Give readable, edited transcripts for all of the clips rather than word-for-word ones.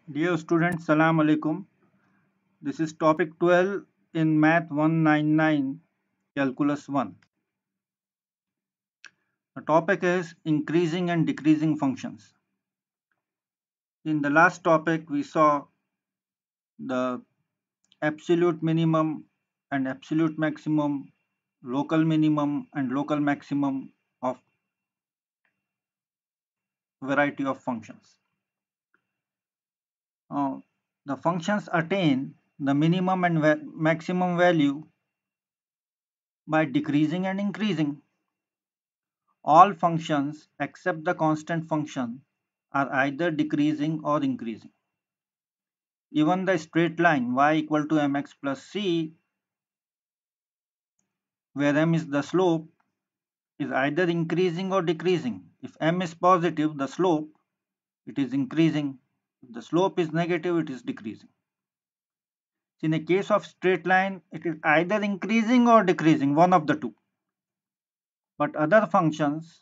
Dear students, Salam Alaikum. This is topic 12 in Math 199, Calculus 1. The topic is increasing and decreasing functions. In the last topic, we saw the absolute minimum and absolute maximum, local minimum and local maximum of variety of functions. Uh, the functions attain the minimum and maximum value by decreasing and increasing. All functions except the constant function are either decreasing or increasing. Even the straight line y equal to mx plus c, where m is the slope, is either increasing or decreasing. If m is positive, the slope, it is increasing. If the slope is negative, it is decreasing. So in a case of straight line, it is either increasing or decreasing, one of the two. But other functions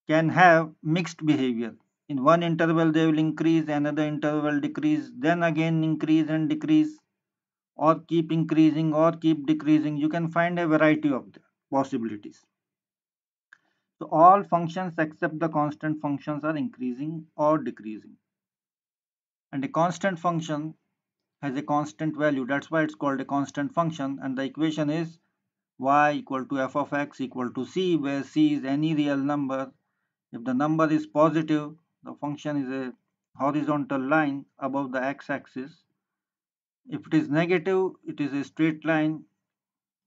can have mixed behavior. In one interval they will increase, another interval decrease, then again increase and decrease, or keep increasing or keep decreasing. You can find a variety of the possibilities. So all functions except the constant functions are increasing or decreasing. And a constant function has a constant value. That's why it's called a constant function. And the equation is y equal to f of x equal to c, where c is any real number. If the number is positive, the function is a horizontal line above the x-axis. If it is negative, it is a straight line,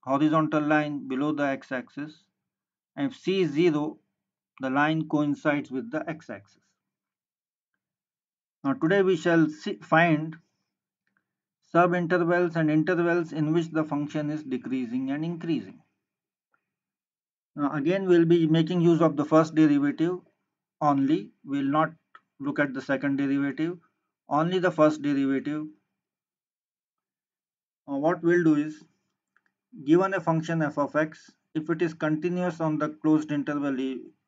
horizontal line below the x-axis. And if c is 0, the line coincides with the x-axis. Now today we shall find subintervals and intervals in which the function is decreasing and increasing. Now again we will be making use of the first derivative only. We will not look at the second derivative, only the first derivative. What we'll do is, given a function f of x, if it is continuous on the closed interval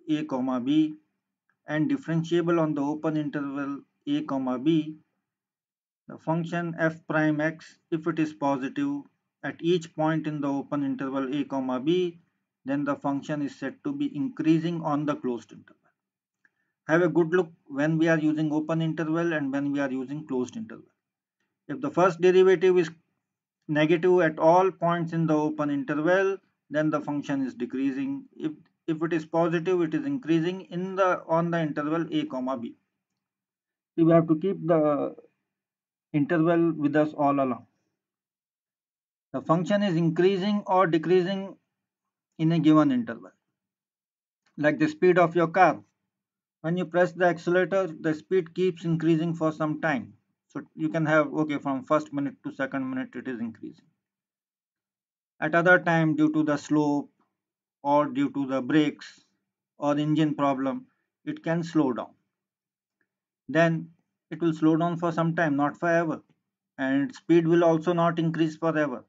a comma b and differentiable on the open interval a comma b, the function f prime x, if it is positive at each point in the open interval a comma b, then the function is said to be increasing on the closed interval. Have a good look when we are using open interval and when we are using closed interval. If the first derivative is negative at all points in the open interval, then the function is decreasing. If it is positive, it is increasing on the interval a comma b. So we have to keep the interval with us all along. The function is increasing or decreasing in a given interval. Like the speed of your car. When you press the accelerator, the speed keeps increasing for some time. So you can have, okay, from first minute to second minute it is increasing. At other time, due to the slope or due to the brakes or engine problem, it can slow down. Then it will slow down for some time, not forever. And speed will also not increase forever.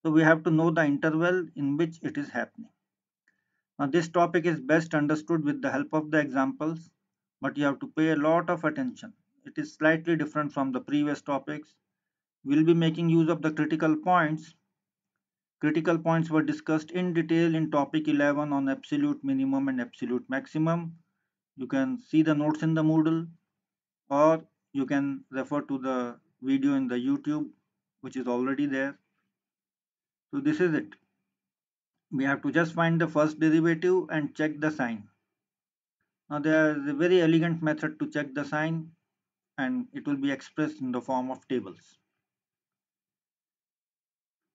So we have to know the interval in which it is happening. Now this topic is best understood with the help of the examples, but you have to pay a lot of attention. It is slightly different from the previous topics. We'll be making use of the critical points. Critical points were discussed in detail in topic 11 on absolute minimum and absolute maximum. You can see the notes in the Moodle, or you can refer to the video in the YouTube, which is already there. So this is it. We have to just find the first derivative and check the sign. Now there is a very elegant method to check the sign, and it will be expressed in the form of tables.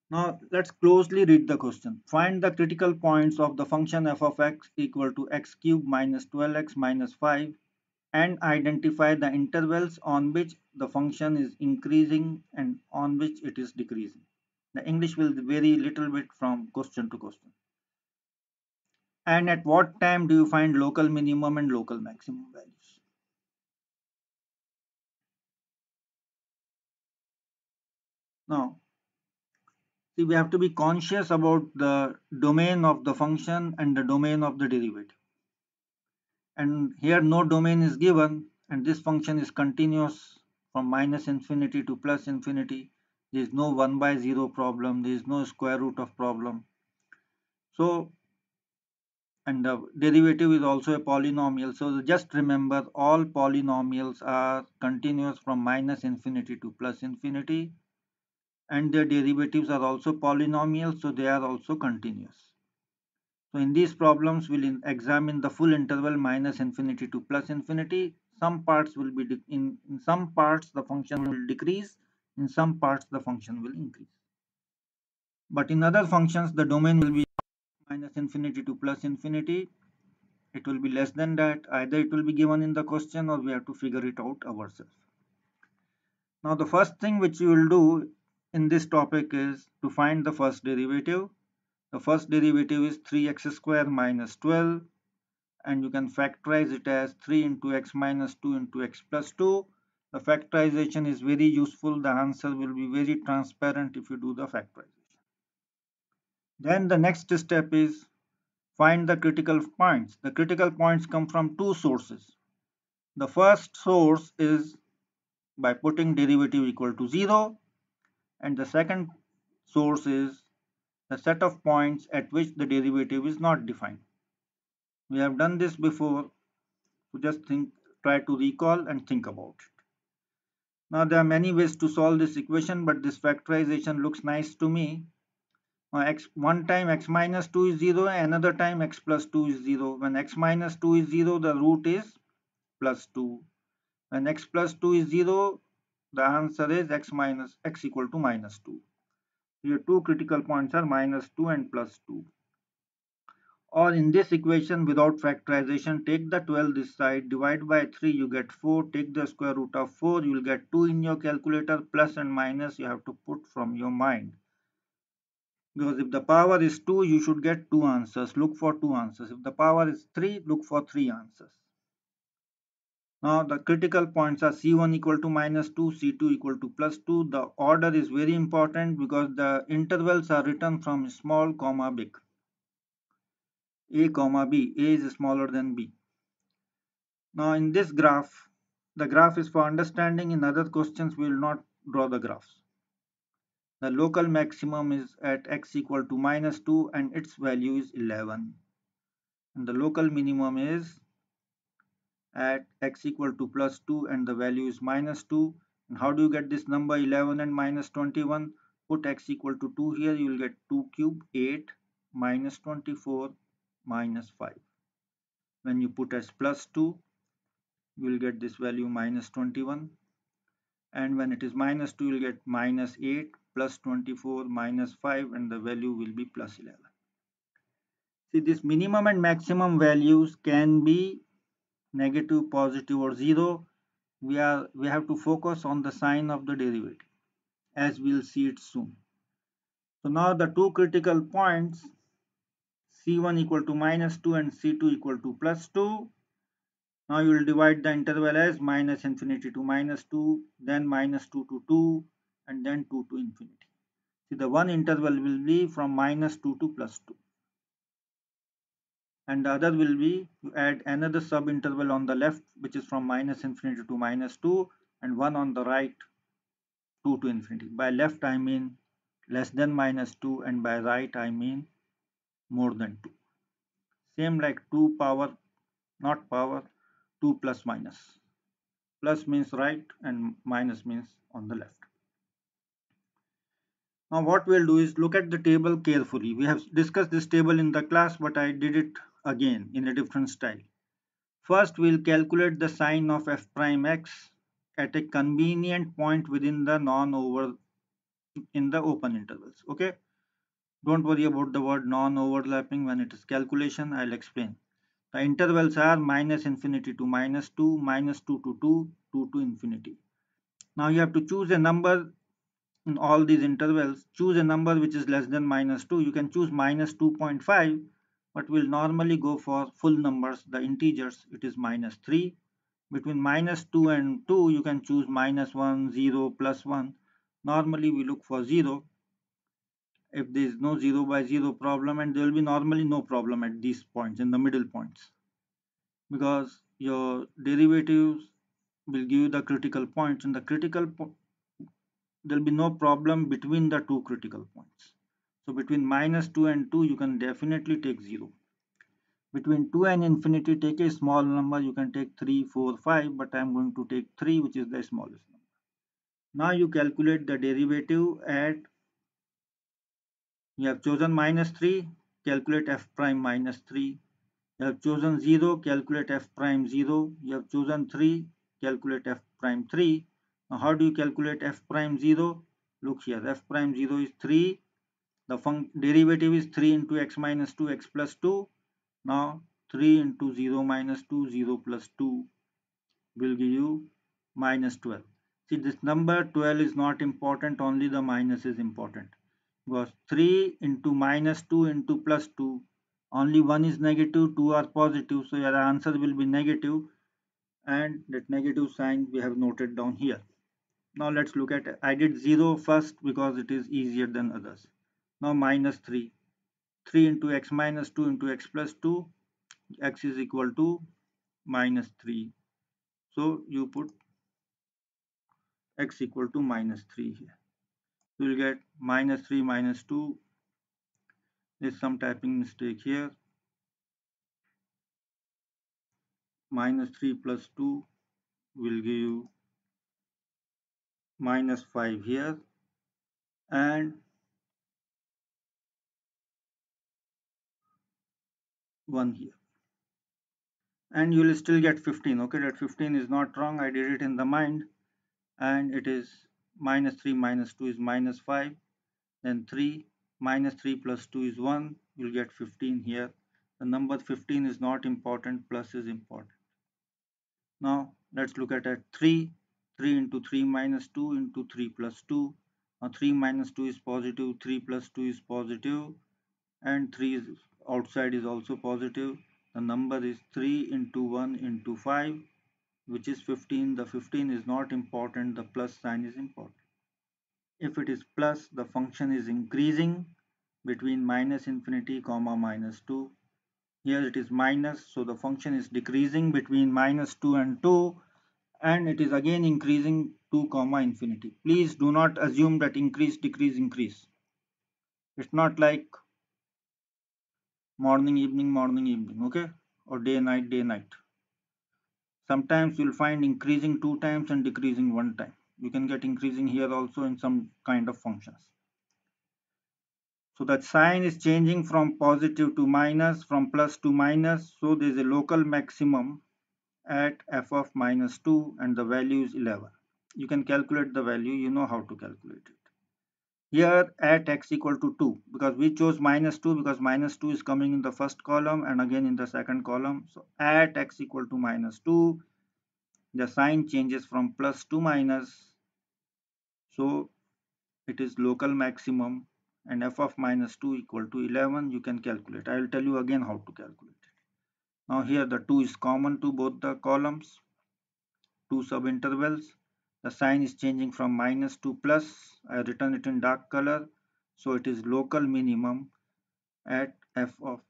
Now let's closely read the question. Find the critical points of the function f of x equal to x cubed minus 12x minus 5 and identify the intervals on which the function is increasing and on which it is decreasing. The English will vary little bit from question to question. And at what time do you find local minimum and local maximum values? Now, see, we have to be conscious about the domain of the function and the domain of the derivative. And here no domain is given, and this function is continuous from minus infinity to plus infinity. There is no 1 by 0 problem, there is no square root of problem. So, and the derivative is also a polynomial. So just remember, all polynomials are continuous from minus infinity to plus infinity, and their derivatives are also polynomials, so they are also continuous. So in these problems, we'll examine the full interval minus infinity to plus infinity. Some parts will be in some parts the function will decrease, in some parts the function will increase. But in other functions, the domain will be minus infinity to plus infinity. It will be less than that. Either it will be given in the question or we have to figure it out ourselves. Now the first thing which you will do in this topic is to find the first derivative. The first derivative is 3x square minus 12, and you can factorize it as 3 into x minus 2 into x plus 2. The factorization is very useful. The answer will be very transparent if you do the factorization. Then the next step is find the critical points. The critical points come from two sources. The first source is by putting derivative equal to 0, and the second source is the set of points at which the derivative is not defined. We have done this before, so just try to recall and think about it. Now there are many ways to solve this equation, but this factorization looks nice to me. One time x minus 2 is 0, another time x plus 2 is 0. When x minus 2 is 0, the root is plus 2. When x plus 2 is 0, the answer is x equal to minus 2. Your two critical points are minus 2 and plus 2. Or in this equation without factorization, take the 12 this side, divide by 3, you get 4, take the square root of 4, you will get 2 in your calculator. Plus and minus you have to put from your mind. Because if the power is 2, you should get 2 answers. Look for 2 answers. If the power is 3, look for 3 answers. Now the critical points are C1 equal to minus 2, C2 equal to plus 2. The order is very important because the intervals are written from small comma big. A comma B. A is smaller than B. Now in this graph, the graph is for understanding. In other questions, we will not draw the graphs. The local maximum is at x equal to minus 2 and its value is 11. And the local minimum is at x equal to plus 2 and the value is minus 2. And how do you get this number 11 and minus 21? Put x equal to 2 here, you will get 2 cube 8 minus 24 minus 5. When you put as plus 2, you will get this value minus 21, and when it is minus 2 you will get minus 8 plus 24 minus 5, and the value will be plus 11. See, this minimum and maximum values can be negative, positive or 0. We have to focus on the sign of the derivative, as we will see it soon. So now the two critical points, C1 equal to minus 2 and C2 equal to plus 2. Now you will divide the interval as minus infinity to minus 2, then minus 2 to 2, and then 2 to infinity. See, the one interval will be from minus 2 to plus 2. And the other will be, you add another sub-interval on the left, which is from minus infinity to minus 2, and one on the right, 2 to infinity. By left I mean less than minus 2, and by right I mean more than 2. Same like 2 power, not power, 2 plus minus. Plus means right and minus means on the left. Now what we'll do is look at the table carefully. We have discussed this table in the class, but I did it again in a different style. First, we'll calculate the sign of f prime x at a convenient point within the in the open intervals. Okay, don't worry about the word non-overlapping. When it is calculation, I'll explain. The intervals are minus infinity to minus 2, minus 2 to 2, 2 to infinity. Now you have to choose a number in all these intervals. Choose a number which is less than minus 2. You can choose minus 2.5, but we'll normally go for full numbers, the integers. It is minus 3. Between minus 2 and 2, you can choose minus 1, 0, plus 1. Normally we look for 0 if there is no 0 by 0 problem, and there will be normally no problem at these points, in the middle points, because your derivatives will give you the critical points, and the there will be no problem between the two critical points. So between -2 and 2 you can definitely take 0. Between 2 and infinity, take a small number, you can take 3, 4, 5, but I am going to take 3, which is the smallest number. Now you calculate the derivative at, you have chosen -3, calculate f prime -3. You have chosen 0, calculate f prime 0. You have chosen 3, calculate f prime 3. Now how do you calculate f prime 0? Look here, f prime 0 is 3. The derivative is 3 into x minus 2, x plus 2. Now 3 into 0 minus 2, 0 plus 2 will give you minus 12. See, this number 12 is not important, only the minus is important. Because 3 into minus 2 into plus 2, only one is negative, two are positive, so your answer will be negative, and that negative sign we have noted down here. Now let's look at, I did 0 first because it is easier than others. Now minus 3. 3 into x minus 2 into x plus 2, x is equal to minus 3. So you put x equal to minus 3 here. You will get minus 3 minus 2. There's some typing mistake here. Minus 3 plus 2 will give you minus 5 here, and 1 here. And you will still get 15. Okay, that 15 is not wrong. I did it in the mind, and it is minus 3 minus 2 is minus 5. Then 3 minus 3 plus 2 is 1. You'll get 15 here. The number 15 is not important, plus is important. Now let's look at 3. 3 into 3 minus 2 into 3 plus 2. Now 3 minus 2 is positive, 3 plus 2 is positive, and 3 is outside is also positive. The number is 3 into 1 into 5, which is 15. The 15 is not important, the plus sign is important. If it is plus, the function is increasing between minus infinity comma minus 2. Here it is minus, so the function is decreasing between minus 2 and 2, and it is again increasing 2 comma infinity. Please do not assume that increase, decrease, increase. It's not like morning, evening, okay? Or day, night. Sometimes you'll find increasing 2 times and decreasing 1 time. You can get increasing here also in some kind of functions. So that sign is changing from positive to minus, from plus to minus. So there is a local maximum at f of minus 2, and the value is 11. You can calculate the value, you know how to calculate it. Here at x equal to 2, because we chose minus 2 because minus 2 is coming in the first column and again in the second column. So at x equal to minus 2, the sign changes from plus to minus. So it is local maximum, and f of minus 2 equal to 11. You can calculate. I will tell you again how to calculate it. Now here the 2 is common to both the columns, two subintervals. The sign is changing from minus to plus. I have written it in dark color. So it is local minimum at f of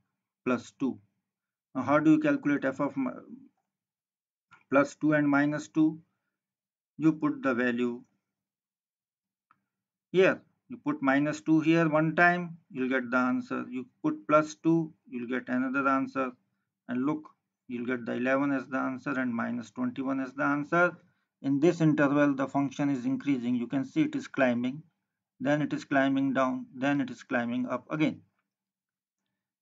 plus 2. Now how do you calculate f of plus 2 and minus 2? You put the value here. You put minus 2 here one time, you'll get the answer. You put plus 2, you'll get another answer. And look, you'll get the 11 as the answer and minus 21 as the answer. In this interval, the function is increasing. You can see it is climbing, then it is climbing down, then it is climbing up again.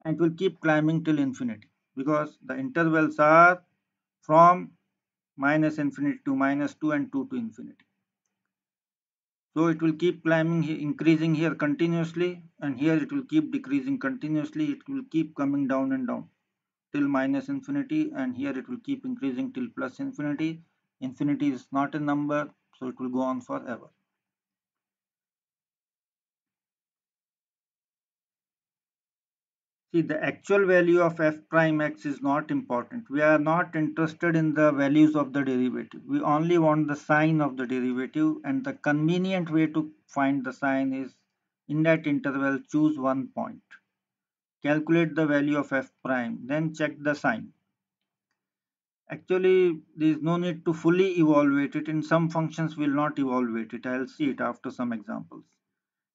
And it will keep climbing till infinity, because the intervals are from minus infinity to minus 2 and 2 to infinity. So it will keep climbing, increasing here continuously, and here it will keep decreasing continuously. It will keep coming down and down till minus infinity, and here it will keep increasing till plus infinity. Infinity is not a number, so it will go on forever. See, the actual value of f prime x is not important. We are not interested in the values of the derivative. We only want the sign of the derivative, and the convenient way to find the sign is, in that interval, choose one point. Calculate the value of f prime, then check the sign. Actually, there is no need to fully evaluate it. In some functions will not evaluate it. I'll see it after some examples.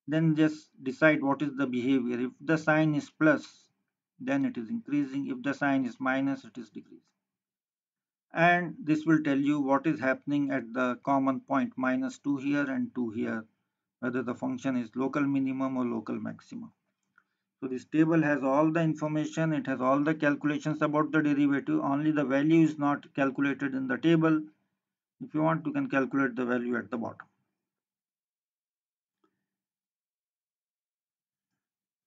Then just decide what is the behavior. If the sign is plus, then it is increasing. If the sign is minus, it is decreasing. And this will tell you what is happening at the common point -2 here and 2 here, whether the function is local minimum or local maximum. So this table has all the information, it has all the calculations about the derivative, only the value is not calculated in the table. If you want, you can calculate the value at the bottom.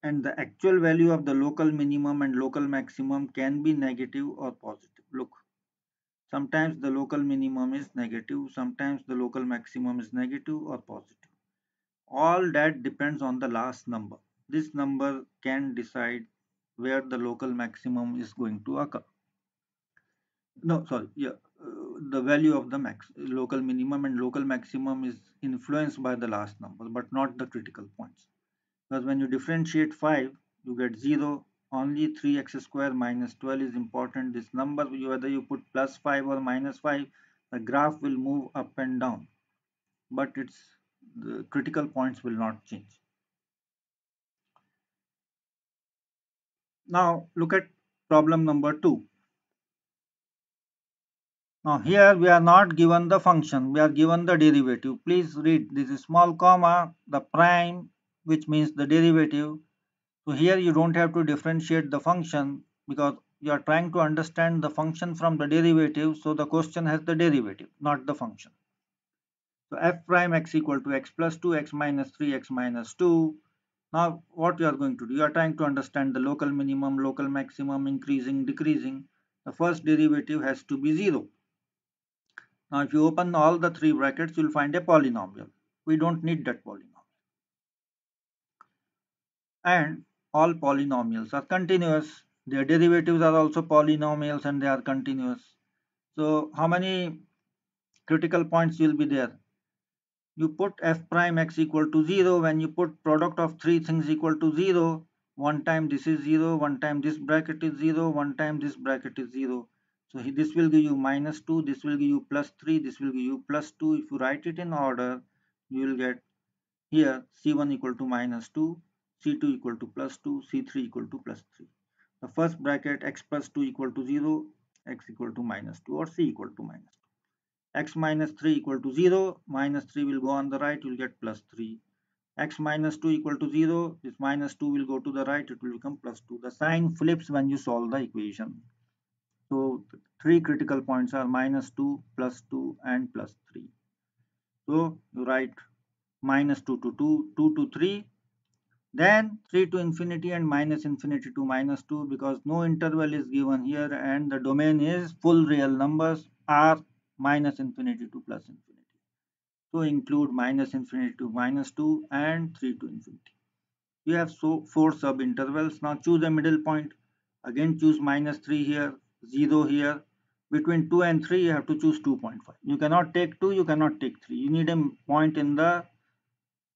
And the actual value of the local minimum and local maximum can be negative or positive. Look, sometimes the local minimum is negative, sometimes the local maximum is negative or positive. All that depends on the last number. This number can decide where the local maximum is going to occur. No, sorry, yeah, the value of the local minimum and local maximum is influenced by the last number, but not the critical points. Because when you differentiate 5, you get 0. Only 3x square minus 12 is important. This number, whether you put plus 5 or minus 5, the graph will move up and down, but the critical points will not change. Now look at problem number 2. Now here we are not given the function, we are given the derivative. Please read, this is small comma, the prime, which means the derivative. So here you don't have to differentiate the function because you are trying to understand the function from the derivative. So the question has the derivative, not the function. So f prime x equal to x plus 2, x minus 3, x minus 2. Now what you are going to do, you are trying to understand the local minimum, local maximum, increasing, decreasing. The first derivative has to be 0. Now if you open all the three brackets, you will find a polynomial. We don't need that polynomial. And all polynomials are continuous. Their derivatives are also polynomials and they are continuous. So how many critical points will be there? You put f prime x equal to 0. When you put product of three things equal to 0, one time this is 0, one time this bracket is 0, one time this bracket is 0. So this will give you minus 2, this will give you plus 3, this will give you plus 2. If you write it in order, you will get here C1 equal to minus 2, C2 equal to plus 2, C3 equal to plus 3. The first bracket x plus 2 equal to 0, x equal to minus 2 or C equal to minus 2. X minus 3 equal to 0, minus 3 will go on the right, you will get plus 3. X minus 2 equal to 0, this minus 2 will go to the right, it will become plus 2. The sign flips when you solve the equation. So three critical points are minus 2, plus 2 and plus 3. So you write minus 2 to 2, 2 to 3, then 3 to infinity and minus infinity to minus 2 because no interval is given here and the domain is full real numbers are minus infinity to plus infinity. So include minus infinity to minus 2 and 3 to infinity. You have four sub intervals. Now choose a middle point. Again choose minus 3 here, 0 here. Between 2 and 3 you have to choose 2.5. You cannot take 2, you cannot take 3. You need a point in the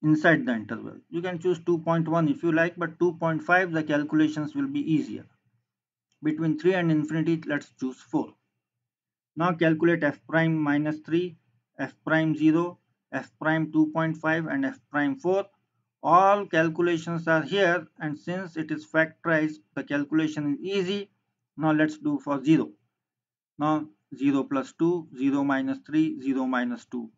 inside the interval. You can choose 2.1 if you like, but 2.5 the calculations will be easier. Between 3 and infinity, let's choose 4. Now calculate f prime minus 3, f prime 0, f prime 2.5 and f prime 4. All calculations are here and since it is factorized, the calculation is easy. Now let's do for 0. Now 0 plus 2, 0 minus 3, 0 minus 2.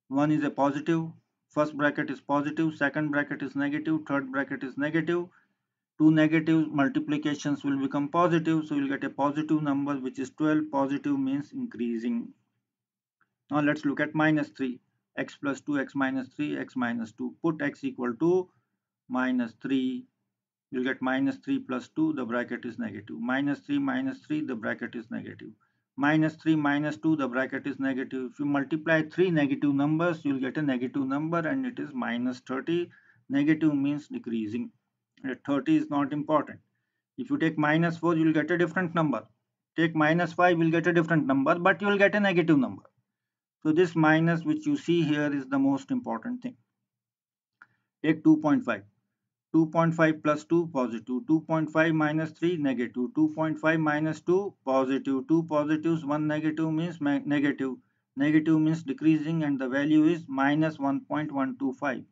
1 is a positive, first bracket is positive, second bracket is negative, third bracket is negative. Two negative multiplications will become positive, so you'll get a positive number which is 12. Positive means increasing. Now let's look at minus 3. X plus 2, x minus 3, x minus 2. Put x equal to minus 3. You'll get minus 3 plus 2, the bracket is negative. Minus 3, the bracket is negative. Minus 3 minus 2, the bracket is negative. If you multiply three negative numbers, you'll get a negative number and it is minus 30. Negative means decreasing. 30 is not important. If you take minus 4, you will get a different number. Take minus 5, you will get a different number, but you will get a negative number. So this minus which you see here is the most important thing. Take 2.5. 2.5 plus 2 positive, 2.5 minus 3 negative, 2.5 minus 2 positive, 2 positives, 1 negative means negative, negative means decreasing, and the value is minus 1.125.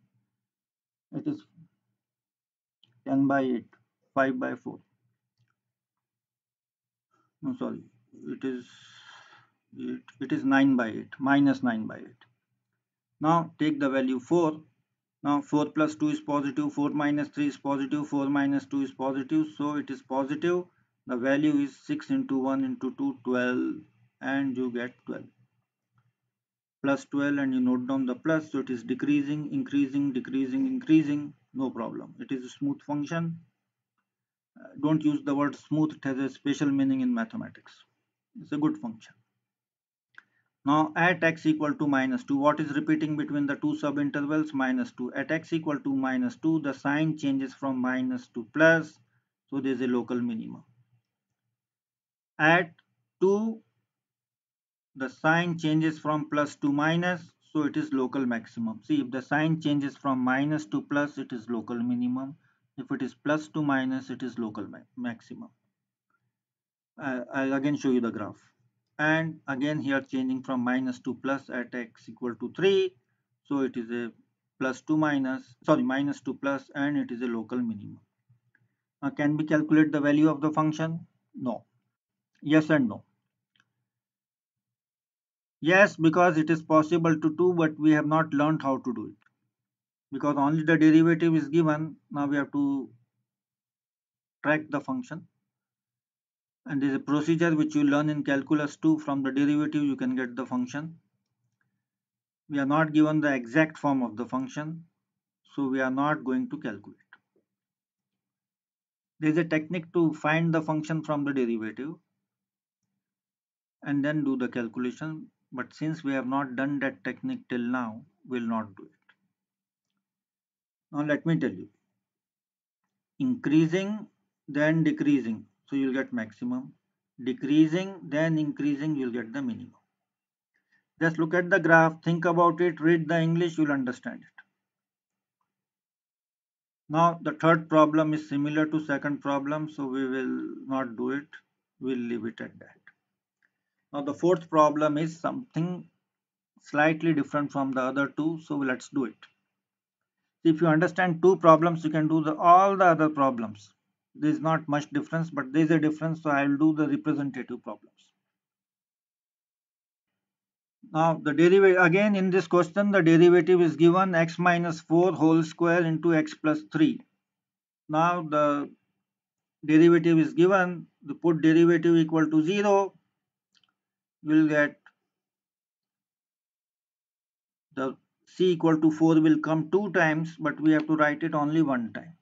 It is 10 by 8, 5 by 4. No, sorry, it is it is 9 by 8, minus 9 by 8. Now take the value 4. Now 4 plus 2 is positive, 4 minus 3 is positive, 4 minus 2 is positive, so it is positive. The value is 6 into 1 into 2, 12, and you get 12. Plus 12, and you note down the plus, so it is decreasing, increasing, decreasing, increasing, no problem. It is a smooth function. Don't use the word smooth, it has a special meaning in mathematics. It's a good function. Now at x equal to minus 2, what is repeating between the two subintervals? Minus 2. At x equal to minus 2, the sign changes from minus to plus, so there is a local minimum. At 2, the sign changes from plus to minus, so it is local maximum. See, if the sign changes from minus to plus, it is local minimum. If it is plus to minus, it is local maximum. I'll again show you the graph. And again here changing from minus to plus at x equal to 3, so it is a plus to minus, sorry, minus to plus, and it is a local minimum. Now can we calculate the value of the function? No. Yes and no. Yes, because it is possible to do, but we have not learned how to do it. Because only the derivative is given, now we have to track the function. And there is a procedure which you learn in calculus 2. From the derivative you can get the function. We are not given the exact form of the function, so we are not going to calculate. There is a technique to find the function from the derivative and then do the calculation, but since we have not done that technique till now, we will not do it. Now let me tell you, increasing then decreasing, so you will get maximum, decreasing then increasing, you will get the minimum. Just look at the graph, think about it, read the English, you will understand it. Now the third problem is similar to second problem, so we will not do it, we will leave it at that. Now the fourth problem is something slightly different from the other two, so let's do it. If you understand two problems, you can do all the other problems. There is not much difference, but there is a difference, so I will do the representative problems. Now the derivative, again in this question, the derivative is given x minus 4 whole square into x plus 3. Now the derivative is given, the put derivative equal to 0, you will get the c equal to 4 will come 2 times, but we have to write it only 1 time.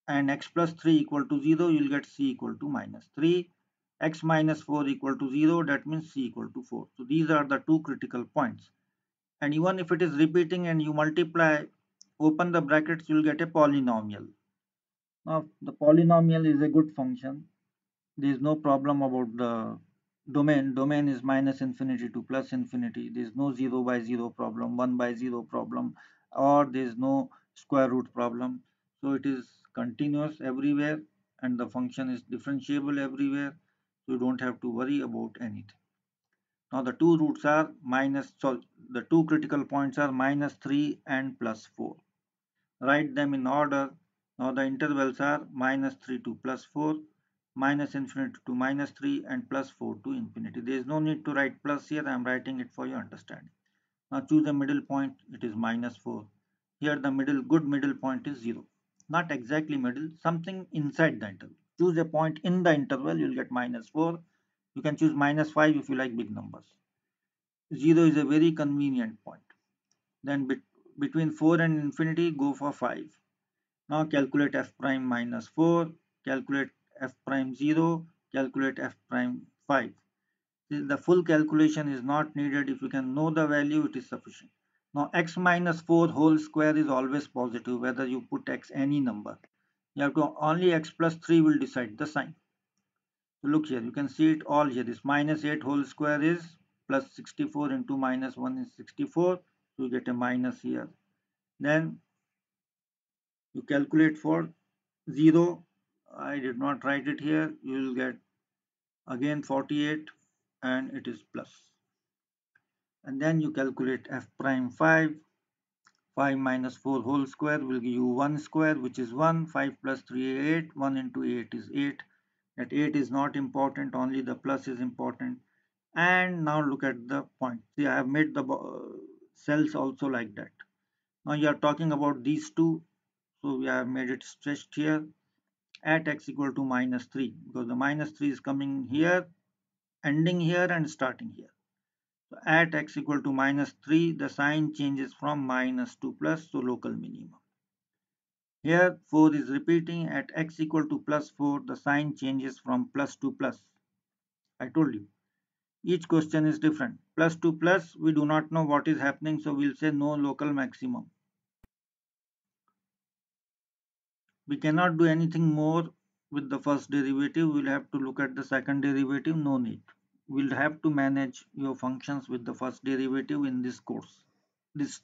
And x plus 3 equal to 0, you will get c equal to minus 3. X minus 4 equal to 0, that means c equal to 4. So these are the two critical points. And even if it is repeating and you multiply, open the brackets, you will get a polynomial. Now the polynomial is a good function. There is no problem about the domain. Domain is minus infinity to plus infinity. There is no 0 by 0 problem, 1 by 0 problem, or there is no square root problem. So it is continuous everywhere and the function is differentiable everywhere. So you don't have to worry about anything. Now the two roots are minus, so the two critical points are minus 3 and plus 4. Write them in order. Now the intervals are minus 3 to plus 4, minus infinity to minus 3, and plus 4 to infinity. There is no need to write plus here, I am writing it for your understanding. Now choose a middle point, it is minus 4. Here the good middle point is 0. Not exactly middle, something inside the interval. Choose a point in the interval, you will get minus 4. You can choose minus 5 if you like big numbers. 0 is a very convenient point. Then between 4 and infinity, go for 5. Now calculate f prime minus 4, calculate f prime 0, calculate f prime 5. The full calculation is not needed. If you can know the value, it is sufficient. Now x minus 4 whole square is always positive, whether you put x any number. You have to only x plus 3 will decide the sign. So look here, you can see it all here. This minus 8 whole square is plus 64 into minus 1 is 64. So you get a minus here. Then You calculate for 0. I did not write it here. You will get again 48 and it is plus. And then you calculate f prime 5. 5 minus 4 whole square will give you 1 square, which is 1. 5 plus 3 is 8. 1 into 8 is 8. That 8 is not important, only the plus is important. And now look at the point. See, I have made the cells also like that. Now you are talking about these two. So we have made it stretched here at x equal to minus 3, because the minus 3 is coming here, ending here and starting here. So at x equal to minus 3, the sign changes from minus to plus, so local minimum. Here 4 is repeating. At x equal to plus 4, the sign changes from plus to plus. I told you. Each question is different. Plus to plus, we do not know what is happening, so we'll say no local maximum. We cannot do anything more with the first derivative. We'll have to look at the second derivative. No need. We'll have to manage your functions with the first derivative in this course, this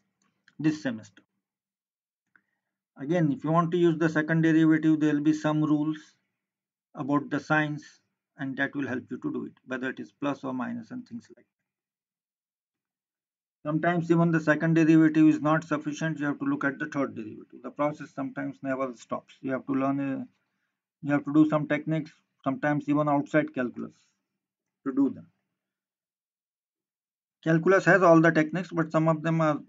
semester. Again, if you want to use the second derivative, there will be some rules about the signs, and that will help you to do it, whether it is plus or minus and things like that. Sometimes even the second derivative is not sufficient. You have to look at the third derivative. The process sometimes never stops. You have to learn, you have to do some techniques, sometimes even outside calculus to do them. Calculus has all the techniques, but some of them are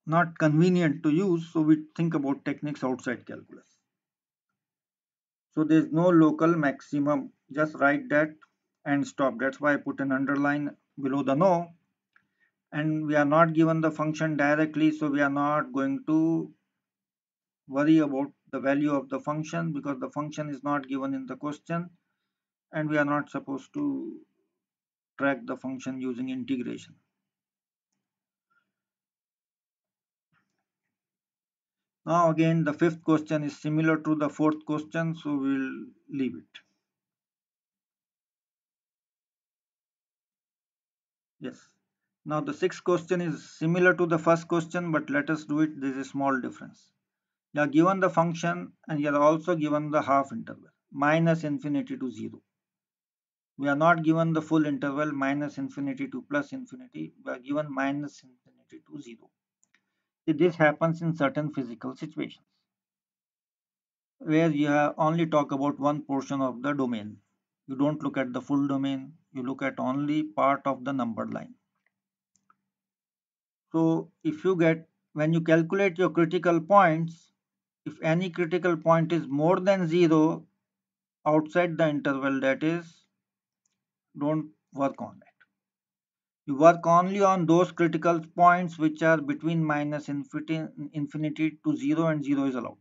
not convenient to use, so we think about techniques outside calculus. So there is no local maximum. Just write that and stop. That's why I put an underline below the no. And we are not given the function directly, so we are not going to worry about the value of the function, because the function is not given in the question, and we are not supposed to track the function using integration. Now again, the fifth question is similar to the fourth question, so we'll leave it. Yes. Now the sixth question is similar to the first question, but let us do it. There is a small difference. You are given the function and you are also given the half interval, minus infinity to 0. We are not given the full interval minus infinity to plus infinity. We are given minus infinity to 0. See, this happens in certain physical situations where you have only talk about one portion of the domain. You don't look at the full domain. You look at only part of the numbered line. So if you get, when you calculate your critical points, if any critical point is more than 0 outside the interval, that is, don't work on it. You work only on those critical points which are between minus infinity to 0 and 0 is allowed.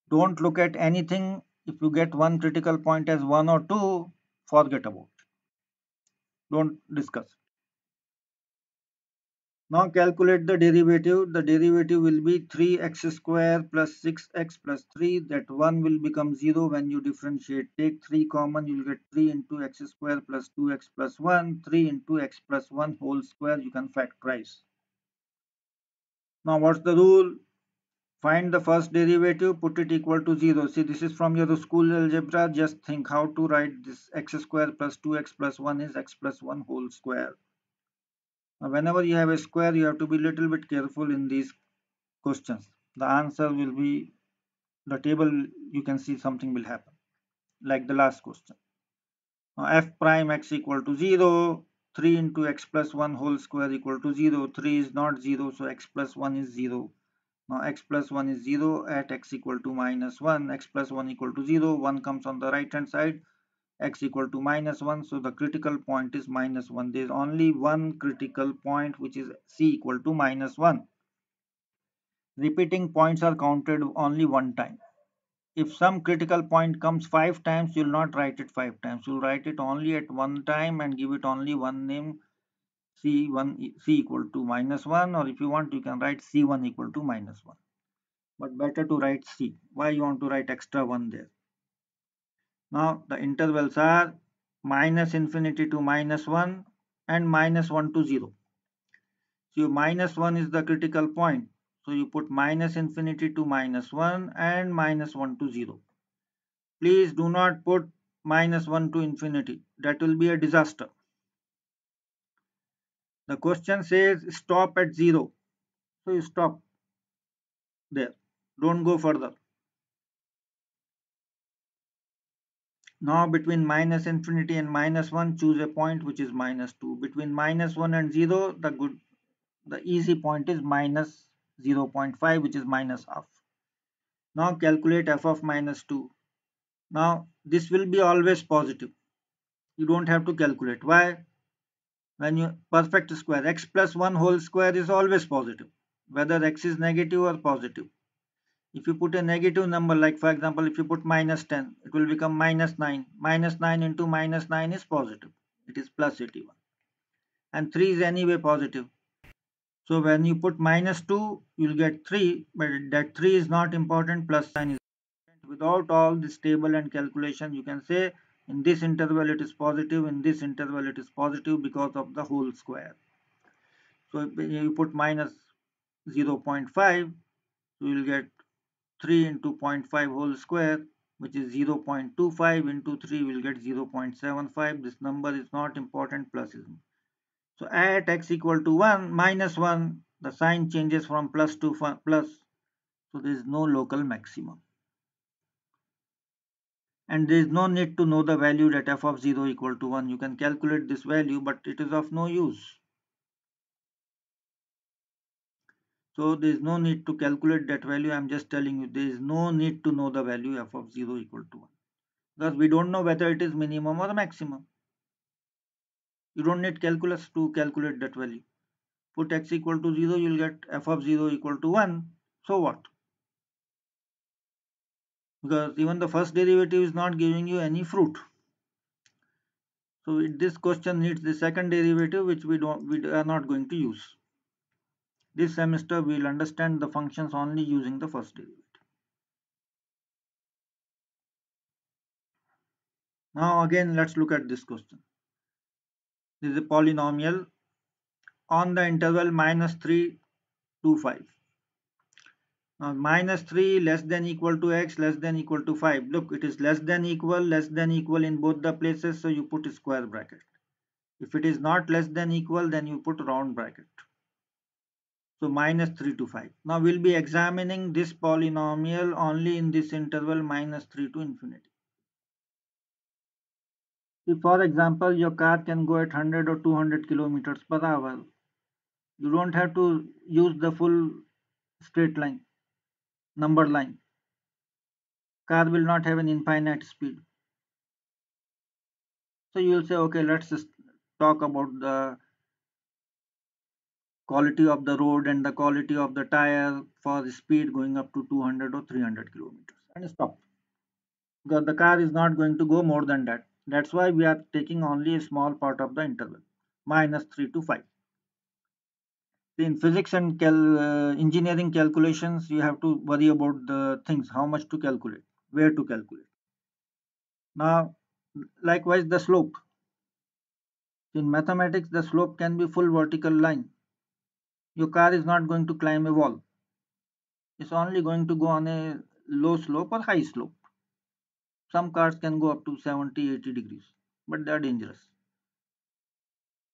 Don't look at anything. If you get one critical point as 1 or 2, forget about it. Don't discuss. Now calculate the derivative. The derivative will be 3x square plus 6x plus 3. That 1 will become 0 when you differentiate. Take 3 common, you will get 3 into x square plus 2x plus 1. 3 into x plus 1 whole square. You can factorize. Now what's the rule? Find the first derivative, put it equal to 0. See, this is from your school algebra. Just think how to write this. X square plus 2x plus 1 is x plus 1 whole square. Now, whenever you have a square, you have to be a little bit careful in these questions. The answer will be the table. You can see something will happen, like the last question. Now, f prime x equal to 0. 3 into x plus 1 whole square equal to 0. 3 is not 0, so x plus 1 is 0. Now x plus 1 is 0 at x equal to minus 1. X plus 1 equal to 0. 1 comes on the right hand side. X equal to minus 1. So the critical point is minus 1. There is only one critical point, which is c equal to minus 1. Repeating points are counted only one time. If some critical point comes 5 times, you will not write it 5 times. You will write it only at one time and give it only one name, c equal to minus 1, or if you want, you can write c1 equal to minus 1. But better to write c. Why you want to write extra 1 there? Now the intervals are minus infinity to minus 1 and minus 1 to 0. So minus 1 is the critical point. So you put minus infinity to minus 1 and minus 1 to 0. Please do not put minus 1 to infinity. That will be a disaster. The question says stop at 0. So you stop there. Don't go further. Now between minus infinity and minus 1, choose a point which is minus 2. Between minus 1 and 0, the easy point is minus 0.5, which is minus half. Now calculate f of minus 2. Now this will be always positive. You don't have to calculate. Why? When you perfect square, x plus 1 whole square is always positive, whether x is negative or positive. If you put a negative number, like for example, if you put minus 10, it will become minus 9. Minus 9 into minus 9 is positive. It is plus 81. And 3 is anyway positive. So when you put minus 2, you will get 3, but that 3 is not important, plus sign is important. Without all this table and calculation, you can say in this interval it is positive, in this interval it is positive because of the whole square. So when you put minus 0.5, you will get 3 into 0.5 whole square, which is 0.25 into 3 will get 0.75. This number is not important, plus is. So at x equal to 1 minus 1, the sign changes from plus to plus. So there is no local maximum. And there is no need to know the value that f of 0 equal to 1. You can calculate this value, but it is of no use. So there is no need to calculate that value. I am just telling you there is no need to know the value f of 0 equal to 1. Because we don't know whether it is minimum or maximum. You don't need calculus to calculate that value. Put x equal to 0, you will get f of 0 equal to 1. So what? Because even the first derivative is not giving you any fruit. So this question needs the second derivative, which we are not going to use. This semester we will understand the functions only using the first derivative. Now again let's look at this question. This is a polynomial on the interval minus 3 to 5. Now minus 3 less than equal to x less than equal to 5. Look, it is less than equal in both the places, so you put a square bracket. If it is not less than equal, then you put round bracket. So minus 3 to 5. Now we'll be examining this polynomial only in this interval minus 3 to infinity. If for example your car can go at 100 or 200 kilometers per hour, you don't have to use the full straight line, number line. Car will not have an infinite speed. So you will say, okay, let's just talk about the quality of the road and the quality of the tire for the speed going up to 200 or 300 kilometers and stop. Because the car is not going to go more than that. That's why we are taking only a small part of the interval, minus 3 to 5. In physics and engineering calculations, you have to worry about the things, how much to calculate, where to calculate. Now, likewise, the slope. In mathematics, the slope can be full vertical line. Your car is not going to climb a wall. It's only going to go on a low slope or high slope. Some cars can go up to 70-80 degrees, but they are dangerous.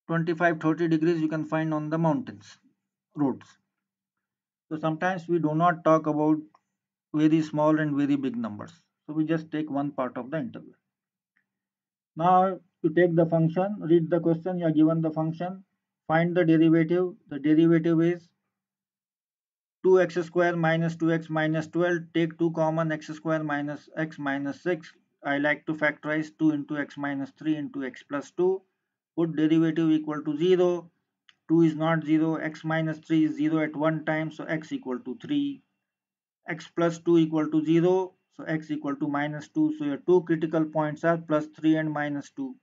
25-30 degrees you can find on the mountains, roads. So sometimes we do not talk about very small and very big numbers. So we just take one part of the interval. Now you take the function, read the question, you are given the function, find the derivative. The derivative is 2x square minus 2x minus 12. Take 2 common, x square minus x minus 6. I like to factorize 2 into x minus 3 into x plus 2. Put derivative equal to 0. 2 is not 0, x minus 3 is 0 at one time, so x equal to 3. X plus 2 equal to 0, so x equal to minus 2. So your two critical points are plus 3 and minus 2.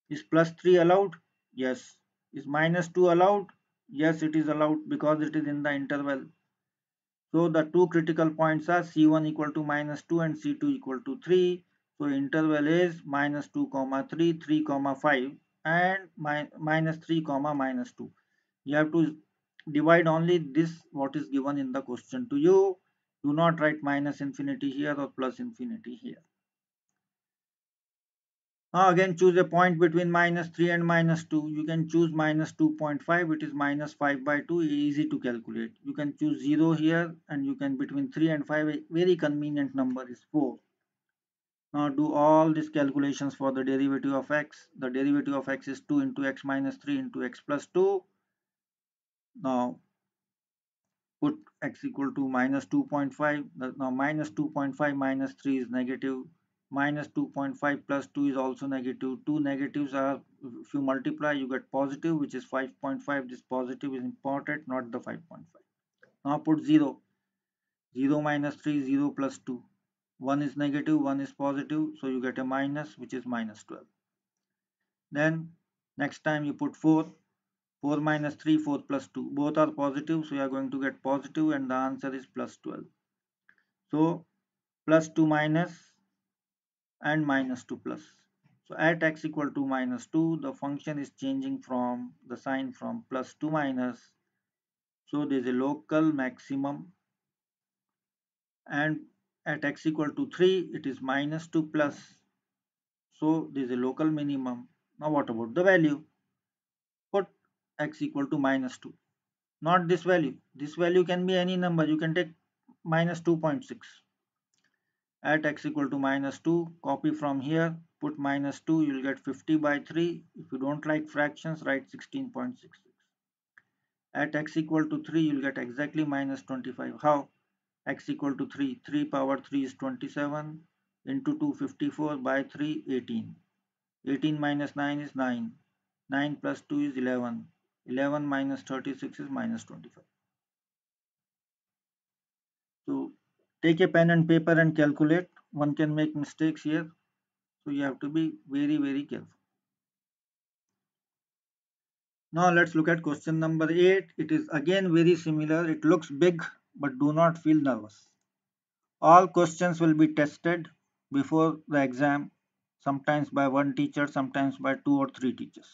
Is plus 3 allowed? Yes. Is minus 2 allowed? Yes, it is allowed because it is in the interval. So the two critical points are C1 equal to minus 2 and C2 equal to 3. So interval is minus 2 comma 3, 3 comma 5 and minus 3 comma minus 2. You have to divide only this what is given in the question to you. Do not write minus infinity here or plus infinity here. Now again choose a point between minus 3 and minus 2. You can choose minus 2.5, it is minus 5 by 2, easy to calculate. You can choose 0 here, and you can between 3 and 5, a very convenient number is 4. Now do all these calculations for the derivative of x. The derivative of x is 2 into x minus 3 into x plus 2. Now put x equal to minus 2.5. Now minus 2.5 minus 3 is negative. Minus 2.5 plus 2 is also negative. Two negatives are, if you multiply, you get positive, which is 5.5. This positive is important, not the 5.5. Now put 0. 0 minus 3, 0 plus 2. 1 is negative, 1 is positive, so you get a minus, which is minus 12. Then next time you put 4. 4 minus 3, 4 plus 2. Both are positive, so you are going to get positive, and the answer is plus 12. So plus 2 minus and minus 2 plus. So at x equal to minus 2, the function is changing from the sign from plus to minus. So there is a local maximum, and at x equal to 3, it is minus 2 plus. So there is a local minimum. Now what about the value? Put x equal to minus 2. Not this value. This value can be any number. You can take minus 2.6. At x equal to minus 2, copy from here, put minus 2, you will get 50 by 3. If you don't like fractions, write 16.66. At x equal to 3, you will get exactly minus 25. How? X equal to 3. 3 power 3 is 27 into 2, 54 by 3, 18. 18 minus 9 is 9. 9 plus 2 is 11. 11 minus 36 is minus 25. So take a pen and paper and calculate. One can make mistakes here. So you have to be very, very careful. Now let's look at question number 8. It is again very similar. It looks big, but do not feel nervous. All questions will be tested before the exam, sometimes by one teacher, sometimes by 2 or 3 teachers.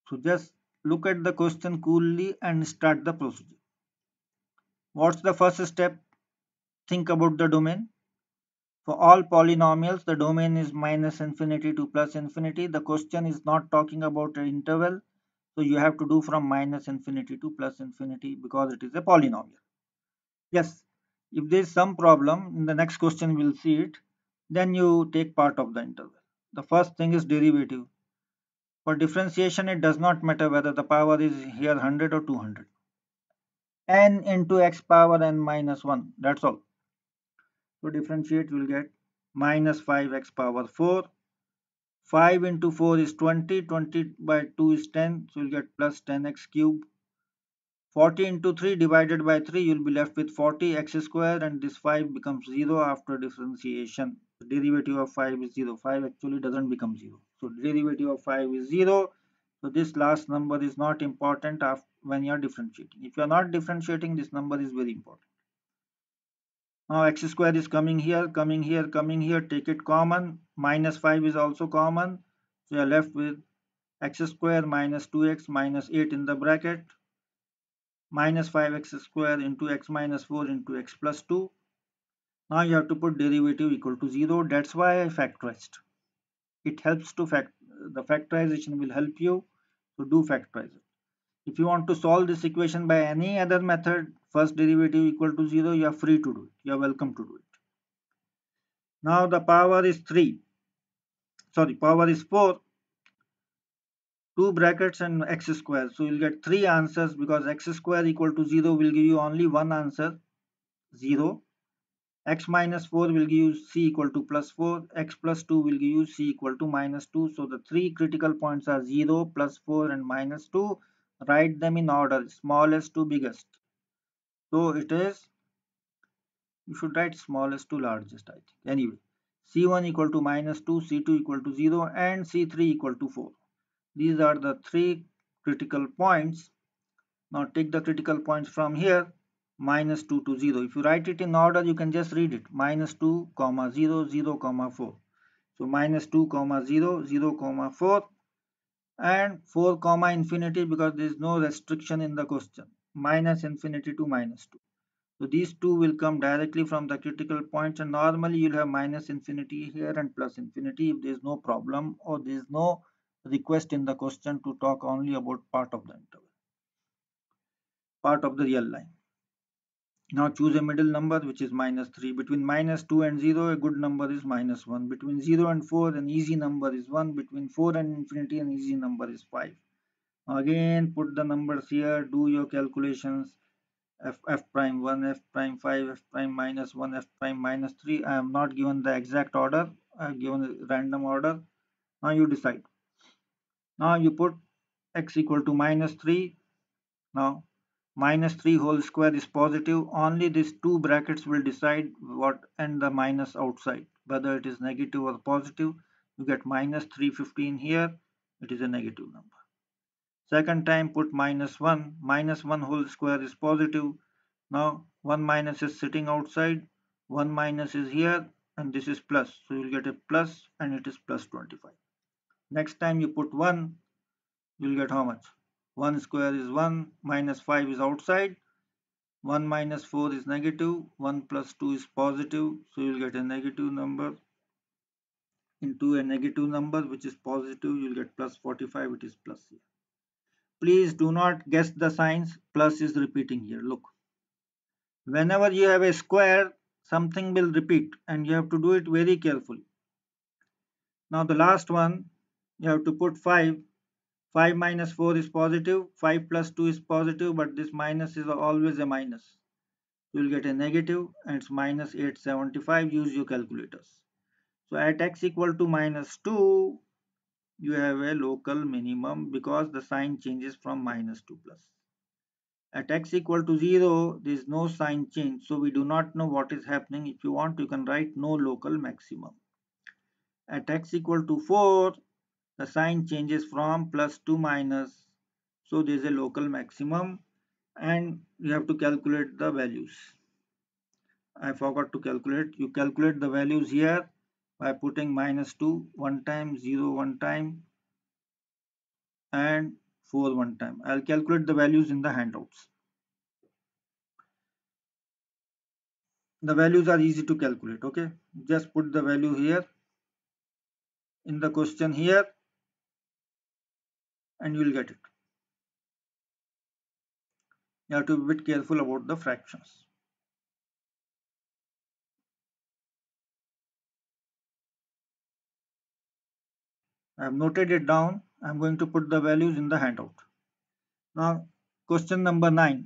So just look at the question coolly and start the procedure. What's the first step? Think about the domain. For all polynomials, the domain is minus infinity to plus infinity. The question is not talking about an interval. So you have to do from minus infinity to plus infinity because it is a polynomial. Yes, if there is some problem, in the next question we will see it, then you take part of the interval. The first thing is derivative. For differentiation, it does not matter whether the power is here 100 or 200. N into x power n minus 1, that's all. To differentiate, we will get minus 5x power 4. 5 into 4 is 20, 20 by 2 is 10, so you will get plus 10x cube. 40 into 3 divided by 3, you will be left with 40x square, and this 5 becomes 0 after differentiation. The derivative of 5 is 0. 5 actually doesn't become 0. So derivative of 5 is 0. So this last number is not important when you are differentiating. If you are not differentiating, this number is very important. Now x square is coming here, coming here, coming here. Take it common. Minus 5 is also common. So you are left with x square minus 2x minus 8 in the bracket. Minus 5x square into x minus 4 into x plus 2. Now you have to put derivative equal to 0. That's why I factorized. It helps to the factorization will help you to do factorization. If you want to solve this equation by any other method, first derivative equal to 0, you are free to do it. You are welcome to do it. Now the power is 3. Sorry, power is 4. 2 brackets and x square. So you'll get 3 answers because x square equal to 0 will give you only one answer, 0. X minus 4 will give you c equal to plus 4. X plus 2 will give you c equal to minus 2. So the three critical points are 0, plus 4 and minus 2. Write them in order, smallest to biggest. So it is, you should write smallest to largest, I think. Anyway, c1 equal to minus 2, c2 equal to 0, and c3 equal to 4. These are the three critical points. Now take the critical points from here. Minus 2 to 0. If you write it in order, you can just read it. Minus 2, comma 0, 0, comma 4. So minus 2, comma 0, 0, comma 4. and 4 comma infinity because there is no restriction in the question, minus infinity to minus 2. So these two will come directly from the critical points, and normally you'll have minus infinity here and plus infinity if there is no problem or there is no request in the question to talk only about part of the interval, part of the real line. Now choose a middle number which is minus 3. Between minus 2 and 0, a good number is minus 1. Between 0 and 4, an easy number is 1. Between 4 and infinity, an easy number is 5. Again, put the numbers here, do your calculations. F prime 1, F prime 5, F prime minus 1, F prime minus 3. I am not given the exact order. I have given a random order. Now you decide. Now you put x equal to minus 3. Now minus 3 whole square is positive. Only these two brackets will decide what and the minus outside, whether it is negative or positive. You get minus 315 here. It is a negative number. Second time put minus 1. Minus 1 whole square is positive. Now 1 minus is sitting outside. 1 minus is here and this is plus. So you will get a plus and it is plus 25. Next time you put 1. You will get how much? 1 square is 1, minus 5 is outside, 1 minus 4 is negative, 1 plus 2 is positive, so you will get a negative number into a negative number which is positive, you will get plus 45, it is plus here. Please do not guess the signs, plus is repeating here, look. Whenever you have a square, something will repeat and you have to do it very carefully. Now the last one, you have to put 5. 5 minus 4 is positive, 5 plus 2 is positive, but this minus is always a minus. You will get a negative and it's minus 875. Use your calculators. So at x equal to minus 2, you have a local minimum because the sign changes from minus to plus. At x equal to 0, there is no sign change, so we do not know what is happening. If you want, you can write no local maximum. At x equal to 4, the sign changes from plus to minus, so there is a local maximum and you have to calculate the values. I forgot to calculate. You calculate the values here by putting minus 2 one time, 0 one time and 4 one time. I'll calculate the values in the handouts. The values are easy to calculate, okay? Just put the value here in the question here and you will get it. You have to be a bit careful about the fractions. I have noted it down. I am going to put the values in the handout. Now, question number 9.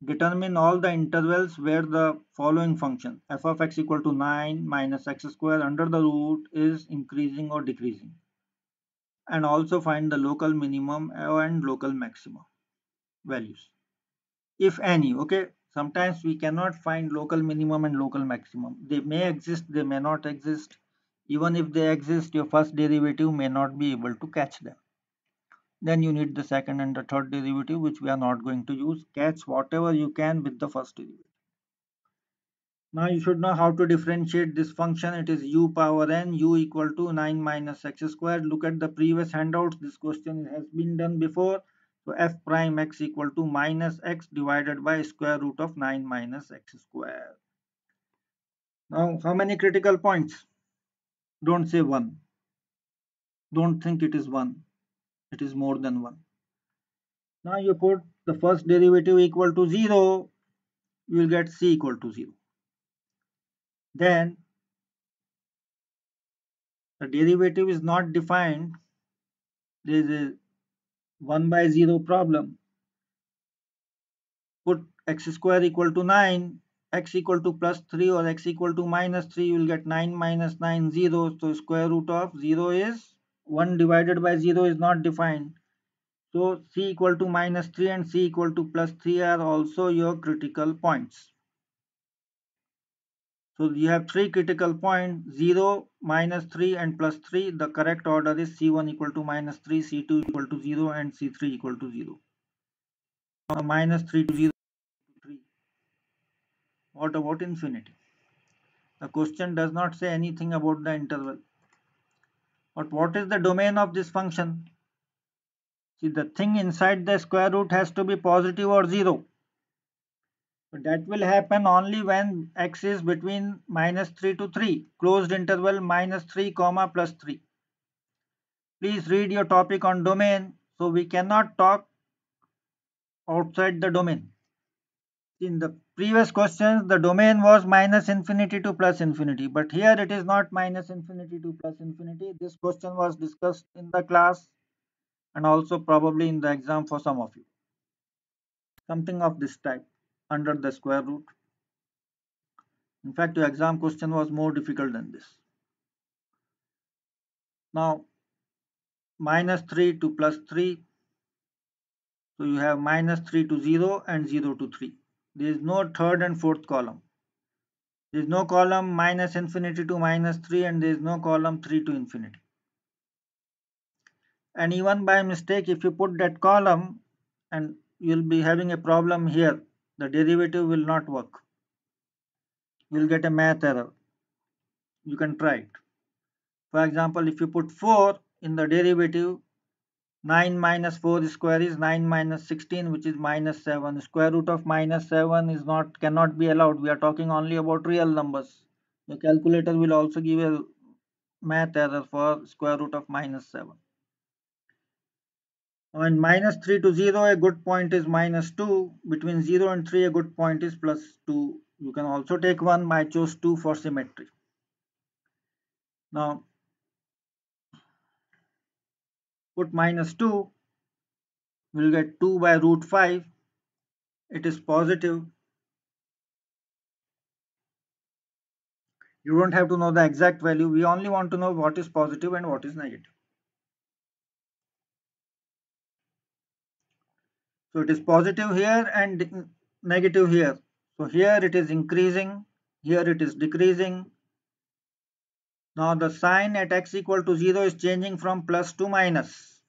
Determine all the intervals where the following function f of x equal to 9 minus x square under the root is increasing or decreasing, and also find the local minimum and local maximum values, if any. Okay, sometimes we cannot find local minimum and local maximum. They may exist, they may not exist. Even if they exist, your first derivative may not be able to catch them. Then you need the second and the third derivative, which we are not going to use. Catch whatever you can with the first derivative. Now you should know how to differentiate this function. It is u power n, u equal to 9 minus x squared. Look at the previous handouts. This question has been done before. So f prime x equal to minus x divided by square root of 9 minus x squared. Now how many critical points? Don't say 1. Don't think it is 1. It is more than 1. Now you put the first derivative equal to 0. You will get c equal to 0. Then the derivative is not defined. There is a 1 by 0 problem. Put x square equal to 9, x equal to plus 3 or x equal to minus 3, you will get 9 minus 9, 0. So square root of 0 is 1 divided by 0 is not defined. So c equal to minus 3 and c equal to plus 3 are also your critical points. So you have 3 critical points, 0, minus 3 and plus 3. The correct order is c1 equal to minus 3, c2 equal to 0 and c3 equal to 0. Now minus 3 to 0 to 3. What about infinity? The question does not say anything about the interval. But what is the domain of this function? See, the thing inside the square root has to be positive or 0. But that will happen only when x is between -3 to 3, closed interval -3 comma plus 3. Please read your topic on domain. So we cannot talk outside the domain. In the previous questions, the domain was -infinity to +infinity, but here it is not -infinity to +infinity. This question was discussed in the class and also probably in the exam for some of you. Something of this type under the square root. In fact, your exam question was more difficult than this. Now, -3 to +3. So you have -3 to 0 and 0 to 3. There is no third and fourth column. There is no column -infinity to -3 and there is no column 3 to infinity. And even by mistake, if you put that column, and you'll be having a problem here, the derivative will not work. You'll get a math error. You can try it. For example, if you put 4 in the derivative, 9 minus 4 square is 9 minus 16, which is -7. Square root of -7 is not, cannot be allowed. We are talking only about real numbers. The calculator will also give a math error for square root of -7. And -3 to 0, a good point is -2. Between 0 and 3, a good point is +2. You can also take 1. I chose 2 for symmetry. Now, put -2. We'll get 2 by root 5. It is positive. You don't have to know the exact value. We only want to know what is positive and what is negative. So it is positive here and negative here. So here it is increasing. Here it is decreasing. Now the sign at x equal to 0 is changing from plus to minus.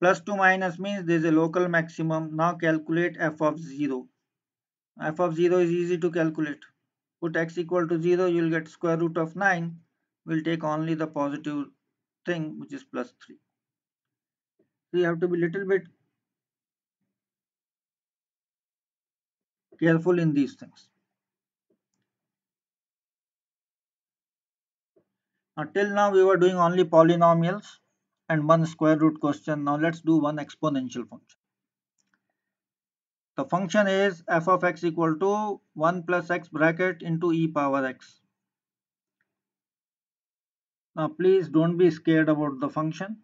Plus to minus means there is a local maximum. Now calculate f of 0. F of 0 is easy to calculate. Put x equal to 0, you will get square root of 9. We will take only the positive thing, which is plus 3. So you have to be little bit careful in these things. Till now we were doing only polynomials and one square root question. Now let's do one exponential function. The function is f of x equal to 1 plus x bracket into e power x. Now please don't be scared about the function.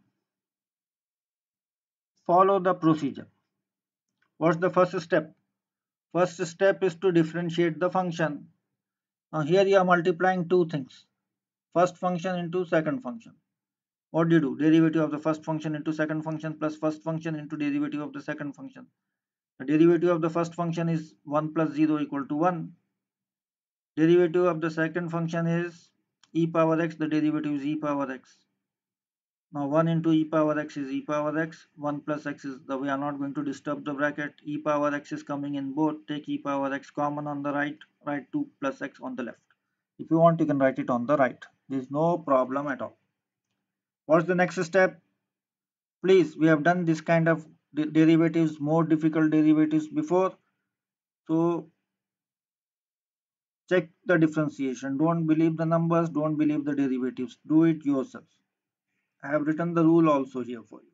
Follow the procedure. What's the first step? First step is to differentiate the function. Now here you are multiplying two things. First function into second function. What do you do? Derivative of the first function into second function plus first function into derivative of the second function. The derivative of the first function is 1 plus 0 equal to 1. Derivative of the second function is e power x. The derivative is e power x. Now 1 into e power x is e power x. 1 plus x is we are not going to disturb the bracket. E power x is coming in both. Take e power x common on the right. Write 2 plus x on the left. If you want, you can write it on the right. There is no problem at all. What's the next step? Please, we have done this kind of derivatives, more difficult derivatives before. So check the differentiation. Don't believe the numbers, don't believe the derivatives. Do it yourself. I have written the rule also here for you.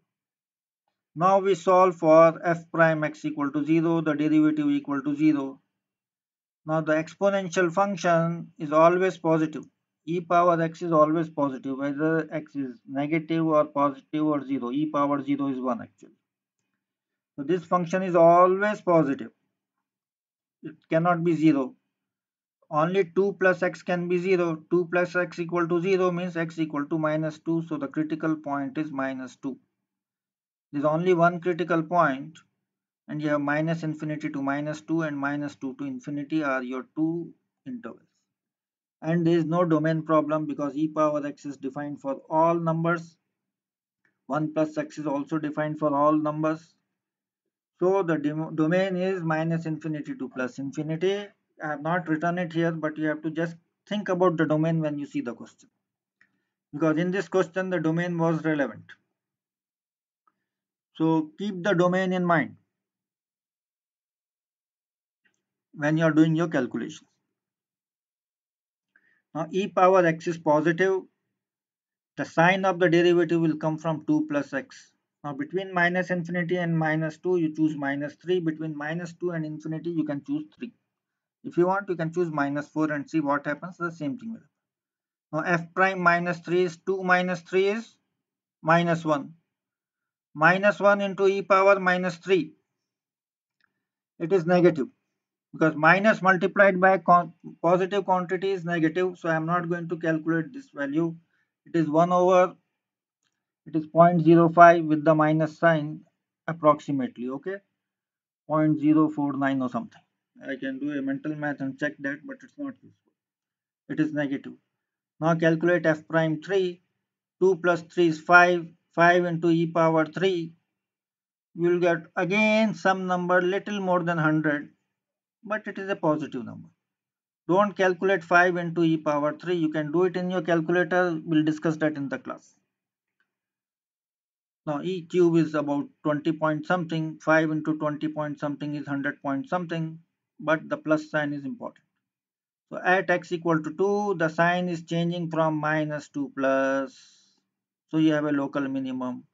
Now we solve for f prime x equal to 0, the derivative equal to 0. Now the exponential function is always positive. E power x is always positive, whether x is negative or positive or 0. E power 0 is 1 actually. So this function is always positive. It cannot be 0. Only 2 plus x can be 0. 2 plus x equal to 0 means x equal to -2. So the critical point is -2. There is only one critical point, and you have -infinity to -2 and -2 to infinity are your two intervals. And there is no domain problem because e power x is defined for all numbers. 1 plus x is also defined for all numbers. So the domain is -infinity to +infinity. I have not written it here, but you have to just think about the domain when you see the question. Because in this question, the domain was relevant. So keep the domain in mind when you are doing your calculations. Now e power x is positive. The sign of the derivative will come from 2 plus x. Now between minus infinity and minus 2 you choose minus 3. Between minus 2 and infinity you can choose 3. If you want you can choose minus 4 and see what happens. The same thing will happen. Now f prime minus 3 is 2 minus 3 is minus 1. Minus 1 into e power minus 3. It is negative because minus multiplied by positive quantity is negative. So I am not going to calculate this value. It is 1 over, it is 0.05 with the minus sign approximately, okay? 0.049 or something. I can do a mental math and check that, but it's not useful. It is negative. Now calculate f prime 3. 2 plus 3 is 5. 5 into e power 3. You will get again some number little more than 100, but it is a positive number. Don't calculate 5 into e power 3. You can do it in your calculator. We'll discuss that in the class. Now e cube is about 20 point something. 5 into 20 point something is 100 point something. But the plus sign is important. So at x equal to 2, the sign is changing from minus to plus. So you have a local minimum.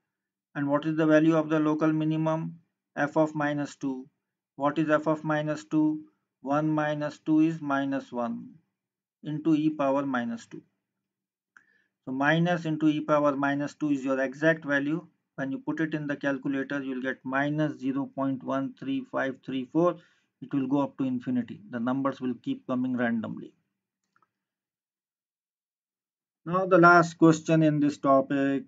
And what is the value of the local minimum? F of minus 2. What is f of minus 2? 1 minus 2 is minus 1 into e power minus 2. So minus into e power minus 2 is your exact value. When you put it in the calculator, you will get minus 0.13534. It will go up to infinity. The numbers will keep coming randomly. Now the last question in this topic.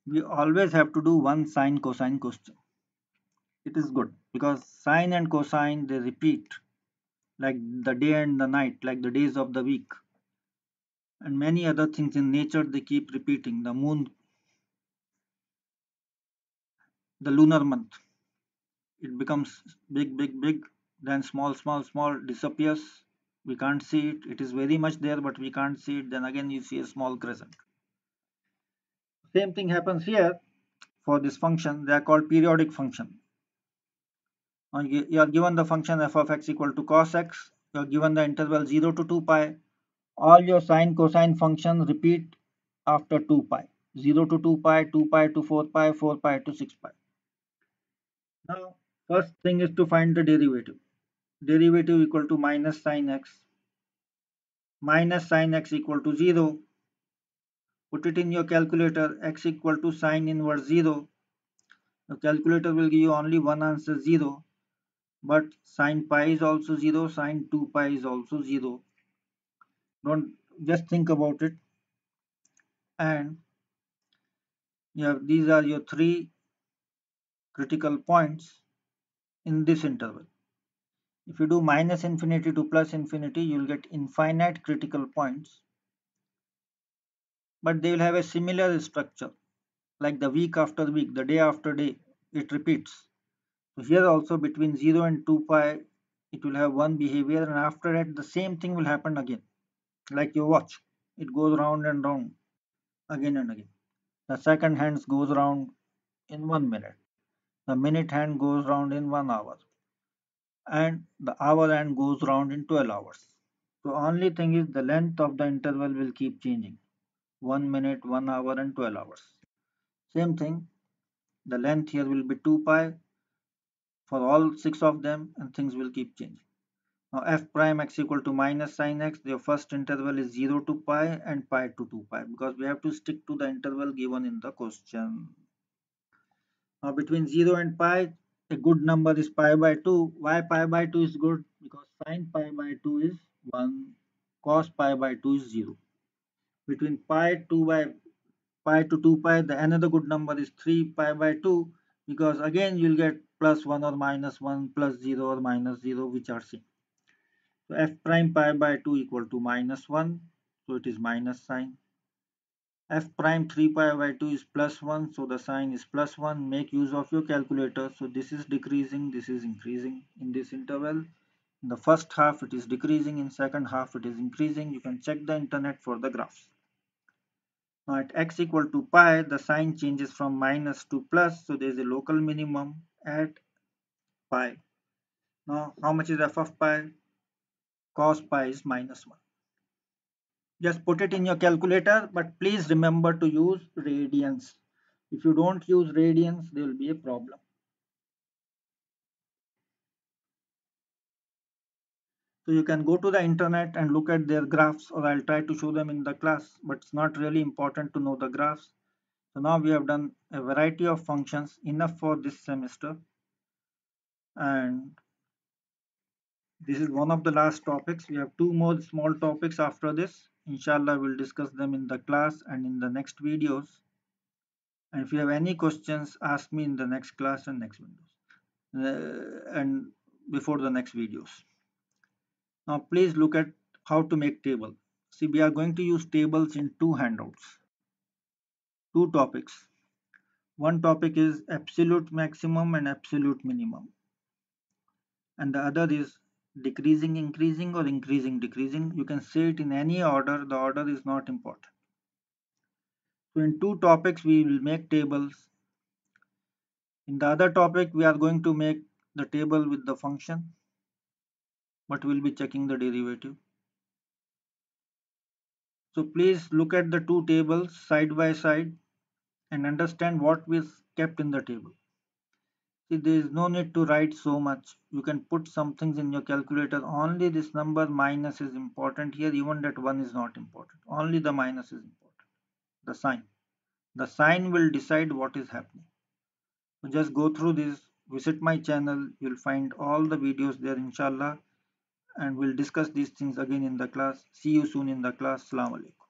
We always have to do one sine cosine question. It is good because sine and cosine they repeat like the day and the night, like the days of the week. And many other things in nature they keep repeating. The moon, the lunar month. It becomes big, big, big, then small, small, small, disappears. We can't see it. It is very much there, but we can't see it. Then again, you see a small crescent. Same thing happens here for this function. They are called periodic function. Now you are given the function f of x equal to cos x. You are given the interval 0 to 2 pi. All your sine cosine functions repeat after 2 pi. 0 to 2 pi, 2 pi to 4 pi, 4 pi to 6 pi. Now, first thing is to find the derivative. Derivative equal to minus sine x. Minus sine x equal to 0. Put it in your calculator. X equal to sine inverse 0. The calculator will give you only one answer 0. But sine pi is also 0. Sine 2 pi is also 0. Don't just think about it. And these are your three critical points in this interval. If you do minus infinity to plus infinity, you will get infinite critical points. But they will have a similar structure, like the week after week, the day after day, it repeats. So here also between 0 and 2 pi, it will have one behavior, and after that the same thing will happen again. Like your watch, it goes round and round again and again. The second hand goes round in 1 minute. The minute hand goes round in 1 hour. And the hour hand goes round in 12 hours. So only thing is the length of the interval will keep changing. 1 minute, 1 hour and 12 hours. Same thing, the length here will be 2 pi for all 6 of them and things will keep changing. Now f prime x equal to minus sine x, the first interval is 0 to pi and pi to 2 pi because we have to stick to the interval given in the question. Now between 0 and pi, a good number is pi by 2. Why pi by 2 is good? Because sine pi by 2 is 1, cos pi by 2 is 0. Between pi to 2 pi, the another good number is 3 pi by 2 because again you will get plus 1 or minus 1, plus 0 or minus 0 which are same. So f prime pi by 2 equal to minus 1, so it is minus sign. F prime 3 pi by 2 is plus 1, so the sign is plus 1. Make use of your calculator. So this is decreasing, this is increasing in this interval. In the first half it is decreasing, in second half it is increasing. You can check the internet for the graphs. Now at x equal to pi, the sign changes from minus to plus, so there is a local minimum at pi. Now how much is f of pi? Cos pi is -1. Just put it in your calculator, but please remember to use radians. If you don't use radians, there will be a problem. So you can go to the internet and look at their graphs, or I'll try to show them in the class, but it's not really important to know the graphs. So now we have done a variety of functions, enough for this semester. And this is one of the last topics. We have two more small topics after this. Inshallah, we'll discuss them in the class and in the next videos. And if you have any questions, ask me in the next class and next videos. And before the next videos. Now please look at how to make table. See, we are going to use tables in two handouts, two topics. One topic is absolute maximum and absolute minimum, and the other is decreasing increasing or increasing decreasing. You can say it in any order, the order is not important. So in two topics we will make tables. In the other topic we are going to make the table with the function, but we'll be checking the derivative. So please look at the two tables side by side and understand what was kept in the table. See, there is no need to write so much. You can put some things in your calculator. Only this number minus is important here, even that 1 is not important. Only the minus is important. The sign. The sign will decide what is happening. So just go through this, visit my channel, you'll find all the videos there inshallah, and we'll discuss these things again in the class. See you soon in the class. Assalamu alaikum.